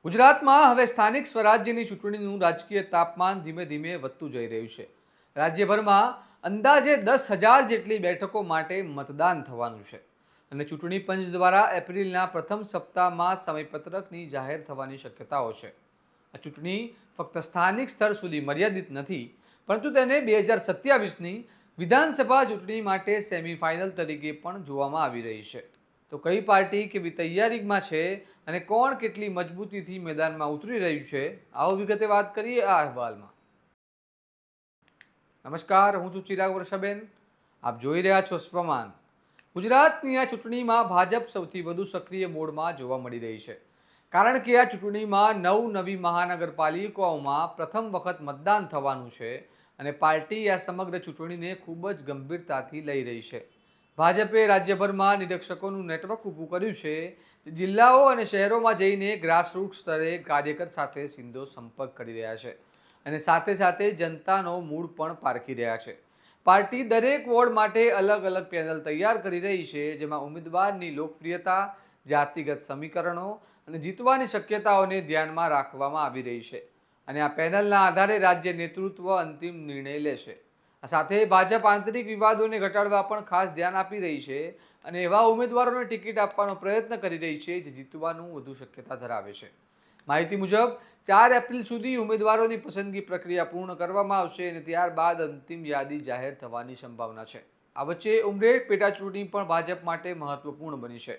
ગુજરાતમાં હવે સ્થાનિક સ્વરાજ્યની ચૂંટણીનું રાજકીય તાપમાન ધીમે ધીમે વધતું જઈ રહ્યું છે. રાજ્યભરમાં અંદાજે 10,000 જેટલી બેઠકો માટે મતદાન થવાનું છે અને ચૂંટણી પંચ દ્વારા એપ્રિલના પ્રથમ સપ્તાહમાં સમયપત્રકની જાહેર થવાની શક્યતાઓ છે. આ ચૂંટણી ફક્ત સ્થાનિક સ્તર સુધી મર્યાદિત નથી, પરંતુ તેને 2027ની વિધાનસભા ચૂંટણી માટે સેમીફાઇનલ તરીકે પણ જોવામાં આવી રહી છે. તો કઈ પાર્ટી કેવી તૈયારીમાં છે અને કોણ કેટલી મજબૂતીથી મેદાનમાં ઉતરી રહ્યું છે, આવો વિગતે વાત કરીએ આ અહેવાલમાં. નમસ્કાર, હું છું ચિરાગ વર્ષાબેન. આપ જોઈ રહ્યા છો સ્વમાન. ગુજરાતની આ ચૂંટણીમાં ભાજપ સૌથી વધુ સક્રિય મોડમાં જોવા મળી રહી છે, કારણ કે આ ચૂંટણીમાં 9 નવી મહાનગરપાલિકાઓમાં પ્રથમ વખત મતદાન થવાનું છે અને પાર્ટી આ સમગ્ર ચૂંટણીને ખૂબ જ ગંભીરતાથી લઈ રહી છે. ભાજપે રાજ્યભરમાં નિરીક્ષકોનું નેટવર્ક ઊભું કર્યું છે, જે જિલ્લાઓ અને શહેરોમાં જઈને ગ્રાસરૂટ સ્તરે કાર્યકર સાથે સીધો સંપર્ક કરી રહ્યા છે અને સાથે સાથે જનતાનો મૂડ પણ પારખી રહ્યા છે. પાર્ટી દરેક વોર્ડ માટે અલગ અલગ પેનલ તૈયાર કરી રહી છે, જેમાં ઉમેદવારની લોકપ્રિયતા, જાતિગત સમીકરણો અને જીતવાની શક્યતાઓને ધ્યાનમાં રાખવામાં આવી રહી છે અને આ પેનલના આધારે રાજ્ય નેતૃત્વ અંતિમ નિર્ણય લેશે. આ સાથે ભાજપ આંતરિક વિવાદોને ઘટાડવા પણ ખાસ ધ્યાન આપી રહી છે અને એવા ઉમેદવારોને ટિકિટ આપવાનો પ્રયત્ન કરી રહી છે જે જીતવાનું વધુ શક્યતા ધરાવે છે. માહિતી મુજબ 4 એપ્રિલ સુધી ઉમેદવારોની પસંદગી પ્રક્રિયા પૂર્ણ કરવામાં આવશે અને ત્યારબાદ અંતિમ યાદી જાહેર થવાની સંભાવના છે. આ વચ્ચે ઉમરેઠ પેટા ચૂંટણી પણ ભાજપ માટે મહત્વપૂર્ણ બની છે,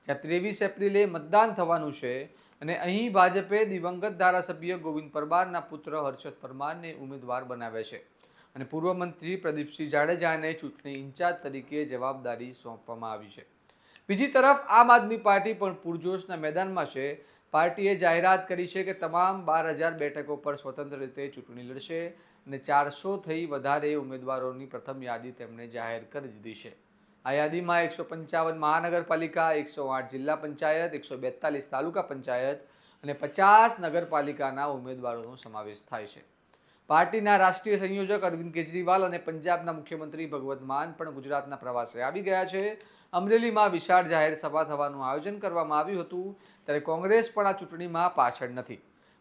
જ્યાં 23 એપ્રિલે મતદાન થવાનું છે અને અહીં ભાજપે દિવંગત ધારાસભ્ય ગોવિંદ પરમારના પુત્ર હર્ષદ પરમારને ઉમેદવાર બનાવ્યા છે અને પૂર્વ મંત્રી પ્રદીપસિંહ જાડેજાને ચૂંટણી ઇન્ચાર્જ તરીકે જવાબદારી સોંપવામાં આવી છે. બીજી તરફ આમ આદમી પાર્ટી પણ પૂરજોશના મેદાનમાં છે. પાર્ટીએ જાહેરાત કરી છે કે તમામ 12,000 બેઠકો પર સ્વતંત્ર રીતે ચૂંટણી લડશે અને 400થી વધારે ઉમેદવારોની પ્રથમ યાદી તેમણે જાહેર કરી દીધી છે. આ યાદીમાં 155 મહાનગરપાલિકા, 108 જિલ્લા પંચાયત, 142 તાલુકા પંચાયત અને 50 નગરપાલિકાના ઉમેદવારોનો સમાવેશ થાય છે. પાર્ટીના રાષ્ટ્રીય સંયોજક અરવિંદ કેજરીવાલ અને પંજાબના મુખ્યમંત્રી ભગવત માન પણ ગુજરાતના પ્રવાસે આવી ગયા છે. અમરેલીમાં વિશાળ જાહેર સભા થવાનું આયોજન કરવામાં આવ્યું હતું, ત્યારે કોંગ્રેસ પણ આ ચૂંટણીમાં પાછળ નથી.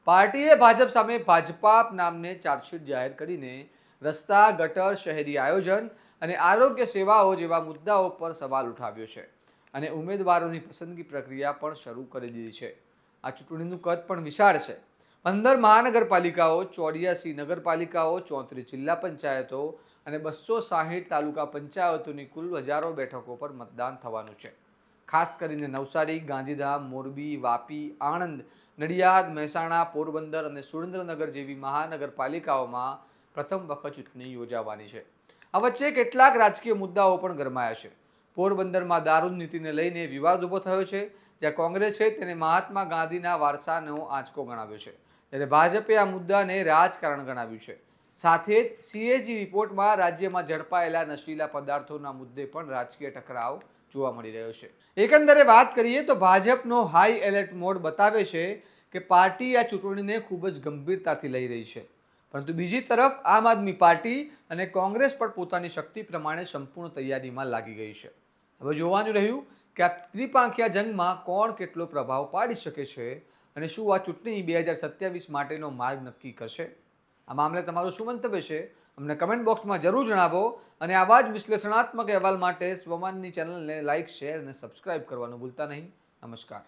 પાર્ટીએ ભાજપ સામે ભાજપા નામને ચાર્જશીટ જાહેર કરીને રસ્તા, ગટર, શહેરી આયોજન અને આરોગ્ય સેવાઓ જેવા મુદ્દાઓ પર સવાલ ઉઠાવ્યો છે અને ઉમેદવારોની પસંદગી પ્રક્રિયા પણ શરૂ કરી દીધી છે. આ ચૂંટણીનું કદ પણ વિશાળ છે. 15 મહાનગરપાલિકાઓ, 84 નગરપાલિકાઓ, 34 જિલ્લા પંચાયતો અને 260 તાલુકા પંચાયતોની કુલ હજારો બેઠકો પર મતદાન થવાનું છે. ખાસ કરીને નવસારી, ગાંધીધામ, મોરબી, વાપી, આણંદ, નડિયાદ, મહેસાણા, પોરબંદર અને સુરેન્દ્રનગર જેવી મહાનગરપાલિકાઓમાં પ્રથમ વખત ચૂંટણી યોજાવાની છે. આ વચ્ચે કેટલાક રાજકીય મુદ્દાઓ પણ ગરમાયા છે. પોરબંદરમાં દારૂ નીતિને લઈને વિવાદ ઊભો થયો છે, જ્યાં કોંગ્રેસે તેને મહાત્મા ગાંધીના વારસાનો આંચકો ગણાવ્યો છે, ત્યારે ભાજપે આ મુદ્દાને રાજકારણ ગણાવ્યું છે. સાથે જ CAG રિપોર્ટમાં રાજ્યમાં ઝડપાયેલા નશીલા પદાર્થોના મુદ્દે પણ રાજકીય ટકરાવ જોવા મળી રહ્યો છે. એકંદરે વાત કરીએ તો ભાજપનો હાઈ એલર્ટ મોડ બતાવે છે કે પાર્ટી આ ચૂંટણીને ખૂબ જ ગંભીરતાથી લઈ રહી છે, પરંતુ બીજી તરફ આમ આદમી પાર્ટી અને કોંગ્રેસ પણ પોતાની શક્તિ પ્રમાણે સંપૂર્ણ તૈયારીમાં લાગી ગઈ છે. હવે જોવાનું રહ્યું કે આ ત્રિપાંખિયા જંગમાં કોણ કેટલો પ્રભાવ પાડી શકે છે અને શું આ ચૂંટણી 2027 માટેનો માર્ગ નક્કી કરશે. આ મામલે તમારું શું મંતવ્ય છે, અમને કમેન્ટ બોક્સમાં જરૂર જણાવો અને આવા જ વિશ્લેષણાત્મક અહેવાલ માટે સ્વમાનની ચેનલને લાઇક, શેર અને સબસ્ક્રાઇબ કરવાનું ભૂલતા નહીં. નમસ્કાર.